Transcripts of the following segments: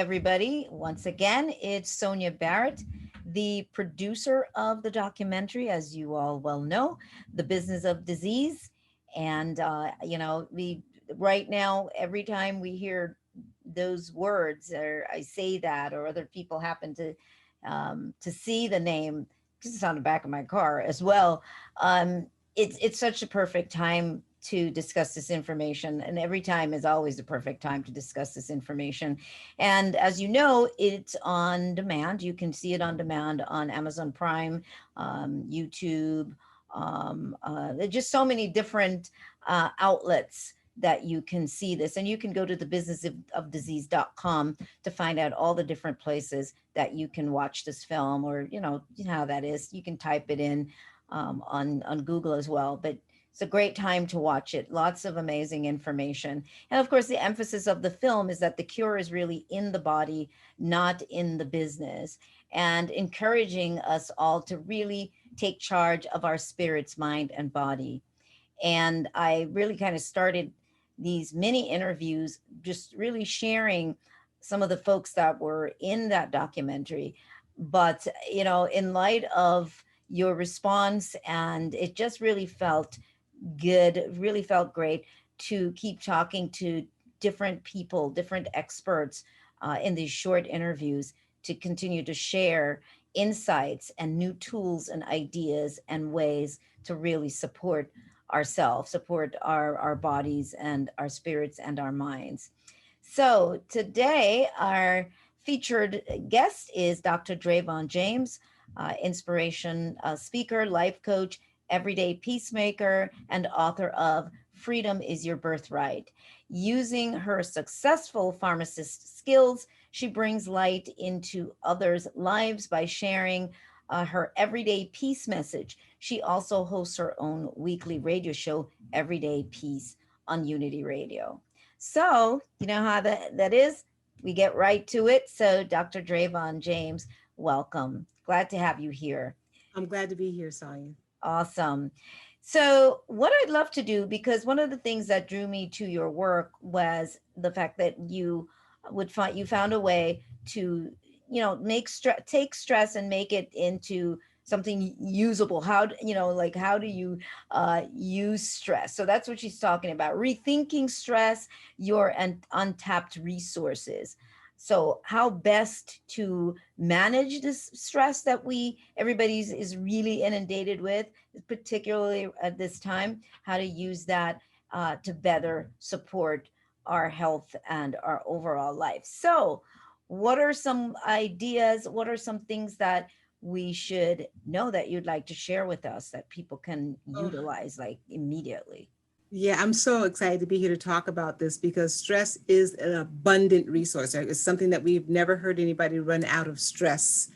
everybody. Once again, it's Sonia Barrett, the producer of the documentary, as you all well know, The Business of Disease. And, we right now, every time we hear those words, or I say that, or other people happen to see the name, because it's on the back of my car as well. It's such a perfect time to discuss this information, and every time is always the perfect time to discuss this information. And as you know, it's on demand. You can see it on demand on Amazon Prime, YouTube. There's just so many different outlets that you can see this, and you can go to the businessofdisease.com to find out all the different places that you can watch this film, or you know how that is, you can type it in on Google as well. But it's a great time to watch it. Lots of amazing information. And of course, the emphasis of the film is that the cure is really in the body, not in the business, and encouraging us all to really take charge of our spirits, mind, and body. And I really kind of started these mini interviews, just really sharing some of the folks that were in that documentary. But, in light of your response, and it just really felt good, really felt great to keep talking to different people, different experts in these short interviews, to continue to share insights and new tools and ideas and ways to really support ourselves, support our bodies and our spirits and our minds. So today, our featured guest is Dr. Dravon James, inspiration speaker, life coach, everyday peacemaker, and author of Freedom is Your Birthright. Using her successful pharmacist skills, she brings light into others' lives by sharing her everyday peace message. She also hosts her own weekly radio show, Everyday Peace, on Unity Radio. So, you know how that is? We get right to it. So, Dr. Dravon James, welcome. Glad to have you here. I'm glad to be here, Sonia. Awesome. So, what I'd love to do, because one of the things that drew me to your work was the fact that you found a way to, make take stress and make it into something usable. Like how do you use stress? So that's what she's talking about: rethinking stress, your untapped resources. So how best to manage this stress that everybody's is really inundated with, particularly at this time, how to use that to better support our health and our overall life. So what are some ideas? What are some things that we should know that you'd like to share with us that people can Oh, utilize like immediately? yeah, I'm so excited to be here to talk about this because stress is an abundant resource. Right? It's something that we've never heard anybody run out of stress.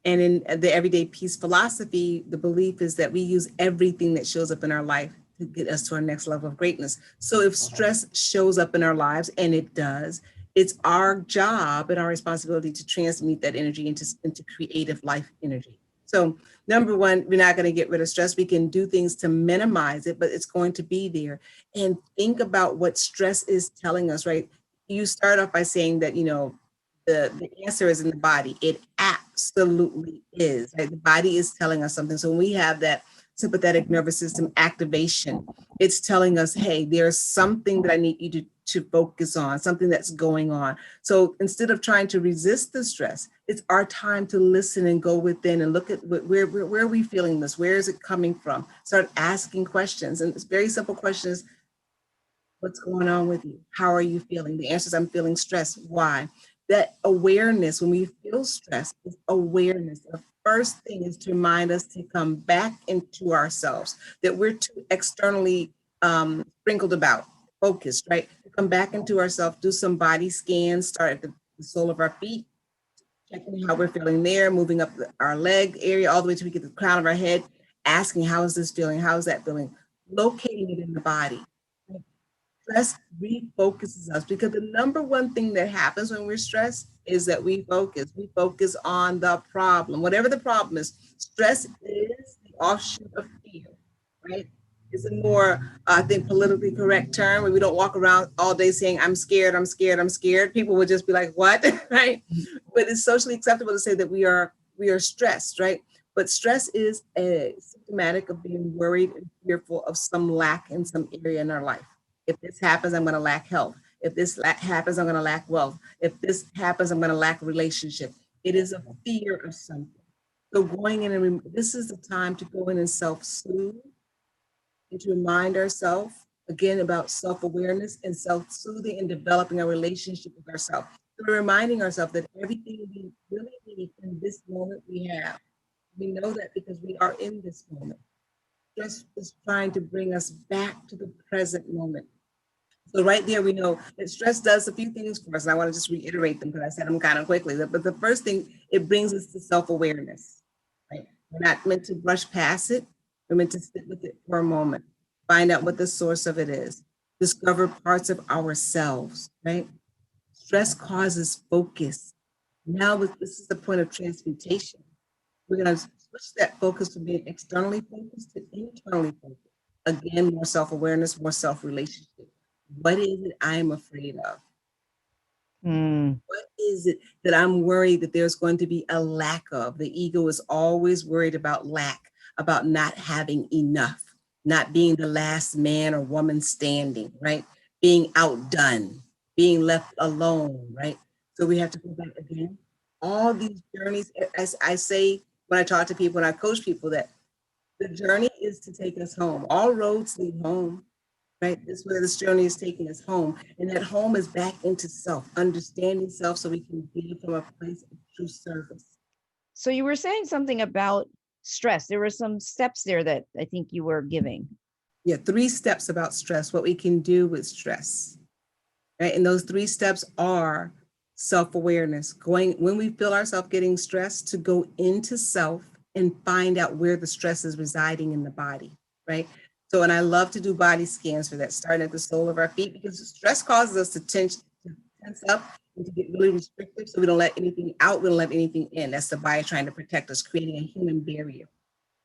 And in the everyday peace philosophy, the belief is that we use everything that shows up in our life to get us to our next level of greatness. So if stress shows up in our lives, and it does, it's our job and our responsibility to transmute that energy into creative life energy. So number one, we're not going to get rid of stress. We can do things to minimize it, but it's going to be there. And think about what stress is telling us, right? You start off by saying that, the answer is in the body. It absolutely is. Right? The body is telling us something. So when we have that sympathetic nervous system activation, it's telling us, hey, there's something that I need you to focus on, something that's going on. So instead of trying to resist the stress, it's our time to listen and go within and look at where are we feeling this? Where is it coming from? Start asking questions. And it's very simple questions. What's going on with you? How are you feeling? The answers: I'm feeling stressed. Why? That awareness, when we feel stress, is awareness. The first thing is to remind us to come back into ourselves, that we're too externally sprinkled about, focused, right? To come back into ourselves, do some body scans, start at the sole of our feet, checking how we're feeling there, moving up our leg area all the way till we get to the crown of our head, asking, how is this feeling? How is that feeling? Locating it in the body. Stress refocuses us because the number one thing that happens when we're stressed is that we focus. We focus on the problem, whatever the problem is. Stress is the offshoot of fear, right? It's a more, I think, politically correct term where we don't walk around all day saying, I'm scared, I'm scared, I'm scared. People would just be like, what? Right? But it's socially acceptable to say that we are stressed, right? But stress is a symptomatic of being worried and fearful of some lack in some area in our life. If this happens, I'm going to lack health. If this happens, I'm going to lack wealth. If this happens, I'm going to lack relationship. It is a fear of something. So going in and this is the time to go in and self-soothe and to remind ourselves again about self-awareness and self-soothing and developing a relationship with ourselves. So we're reminding ourselves that everything we really need in this moment we have. We know that because we are in this moment. Stress is trying to bring us back to the present moment. So right there, we know that stress does a few things for us. And I want to just reiterate them because I said them kind of quickly. But the first thing, it brings us to self-awareness, right? We're not meant to brush past it. We're meant to sit with it for a moment, find out what the source of it is, discover parts of ourselves, right? Stress causes focus. Now, this is the point of transmutation. We're going to switch that focus from being externally focused to internally focused. Again, more self-awareness, more self-relationship. What is it I'm afraid of? Mm. What is it that I'm worried that there's going to be a lack of? The ego is always worried about lack, about not having enough, not being the last man or woman standing, right? Being outdone, being left alone, right? So we have to go back again. All these journeys, as I say when I talk to people and I coach people, that the journey is to take us home. All roads lead home, right? This is where this journey is taking us home. And that home is back into self, understanding self so we can give from a place of true service. So you were saying something about stress. There were some steps there that I think you were giving. Yeah, 3 steps about stress, what we can do with stress, right? And those 3 steps are self-awareness, going when we feel ourselves getting stressed to go into self and find out where the stress is residing in the body, right? So, and I love to do body scans for that, starting at the sole of our feet, because stress causes us to tense up and to get really restrictive so we don't let anything out, we don't let anything in. That's the body trying to protect us, creating a human barrier.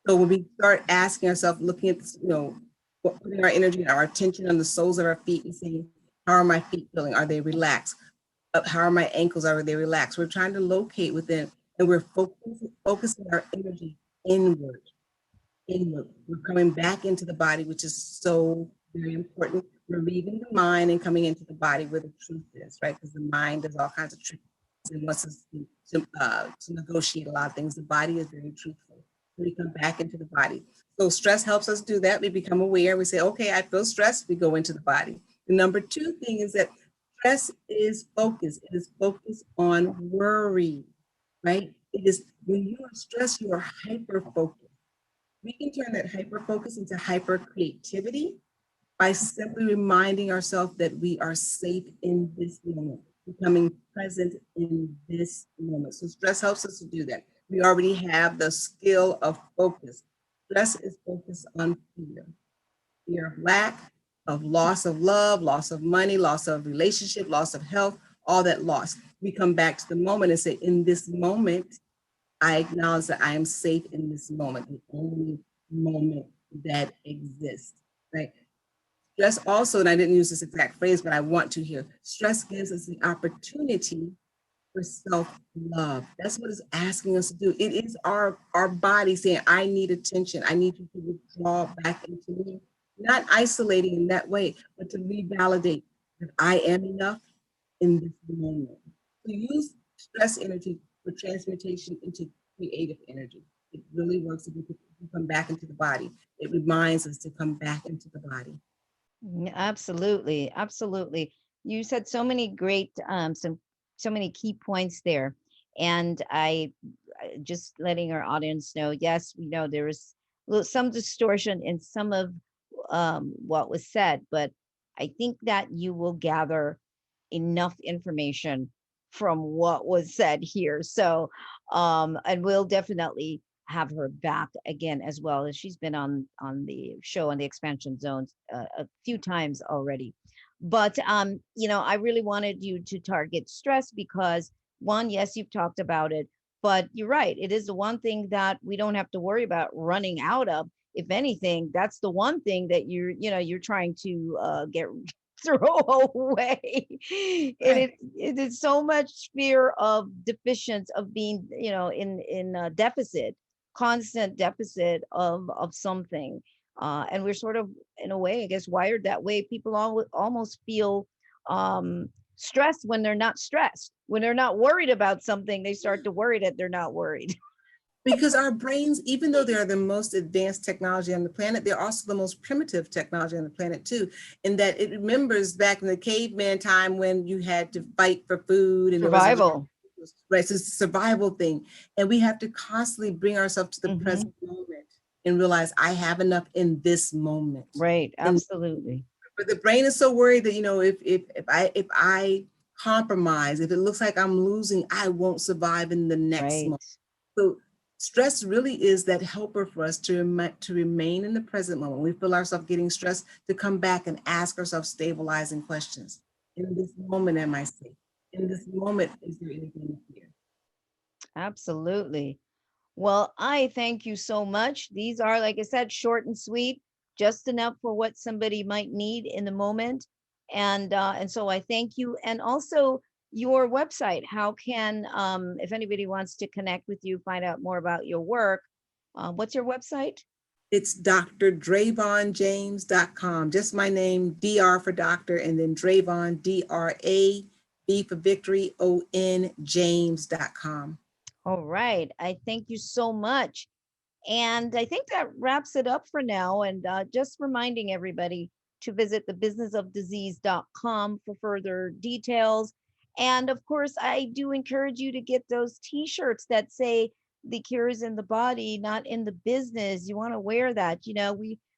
So when we start asking ourselves, looking at this, putting our energy and our attention on the soles of our feet and saying, how are my feet feeling? Are they relaxed? How are my ankles? Are they relaxed? We're trying to locate within, and we're focusing our energy inward. Inward. We're coming back into the body, which is so very important. We're leaving the mind and coming into the body where the truth is, right? Because the mind does all kinds of tricks and wants us to negotiate a lot of things. The body is very truthful. So we come back into the body. So stress helps us do that. We become aware. We say, okay, I feel stressed. We go into the body. The number 2 thing is that stress is focus. It is focused on worry, right? It is when you are stressed, you are hyper focused. We can turn that hyper focus into hyper creativity by simply reminding ourselves that we are safe in this moment, becoming present in this moment. So stress helps us to do that. We already have the skill of focus. Stress is focused on fear of lack, of loss of love, loss of money, loss of relationship, loss of health, all that loss. We come back to the moment and say, in this moment, I acknowledge that I am safe in this moment, the only moment that exists, right? Stress also, and I didn't use this exact phrase, but I want to here, stress gives us the opportunity for self-love. That's what it's asking us to do. It is our body saying, I need attention. I need you to withdraw back into me, not isolating in that way, but to revalidate that I am enough in this moment. To use stress energy for transmutation into creative energy. It really works if we come back into the body. It reminds us to come back into the body. Absolutely, absolutely. You said so many great, so many key points there, and just letting our audience know. Yes, we know there is some distortion in some of what was said, but I think that you will gather enough information from what was said here. So, and we'll definitely have her back again as well, as she's been on the show on the expansion zones a few times already. But I really wanted you to target stress because one, yes, you've talked about it, but you're right, it is the one thing that we don't have to worry about running out of. if anything, that's the one thing that you're trying to get throw away. And Right. it is so much fear of deficiency, of being, in a deficit, constant deficit of something. And we're sort of, in a way, I guess, wired that way. People almost feel stressed when they're not stressed. When they're not worried about something, they start to worry that they're not worried. Because our brains, even though they are the most advanced technology on the planet, they're also the most primitive technology on the planet too. In that it remembers back in the caveman time when you had to fight for food and there was a Survival. right, so it's a survival thing. And we have to constantly bring ourselves to the Hmm. present moment and realize I have enough in this moment. Right. And Absolutely. but the brain is so worried that, if I compromise, if it looks like I'm losing, I won't survive in the next Right. moment. So stress really is that helper for us to remain in the present moment. We feel ourselves getting stressed, to come back and ask ourselves stabilizing questions. In this moment, am I safe? In this moment, is there anything to fear? Absolutely. Well, I thank you so much. These are, like I said, short and sweet, just enough for what somebody might need in the moment. And so I thank you. And also your website. How can, if anybody wants to connect with you, find out more about your work, what's your website? It's drdravonjames.com. Just my name, DR for doctor, and then Dravon, D-R-A-V for victory, O-N, James.com. All right. I thank you so much. And I think that wraps it up for now. And just reminding everybody to visit thebusinessofdisease.com for further details. And of course, I do encourage you to get those t-shirts that say the cure is in the body, not in the business. You want to wear that.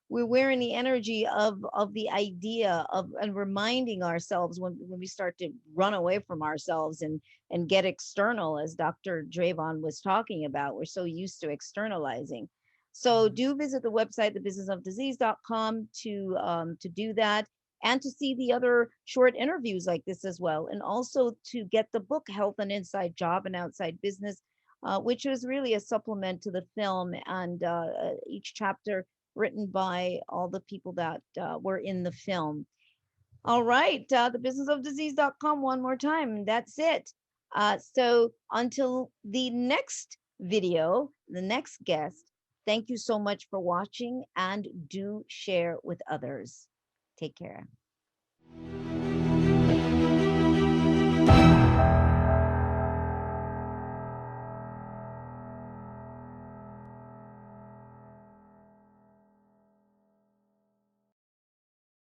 We're wearing the energy of the idea of, and reminding ourselves when we start to run away from ourselves and get external, as Dr. Dravon was talking about. We're so used to externalizing. So do visit the website, thebusinessofdisease.com, to do that, and to see the other short interviews like this as well. And also to get the book, Health and Inside Job and Outside Business, which was really a supplement to the film, and each chapter written by all the people that were in the film. All right, thebusinessofdisease.com one more time. That's it. So until the next video, the next guest, thank you so much for watching, and do share with others. Take care.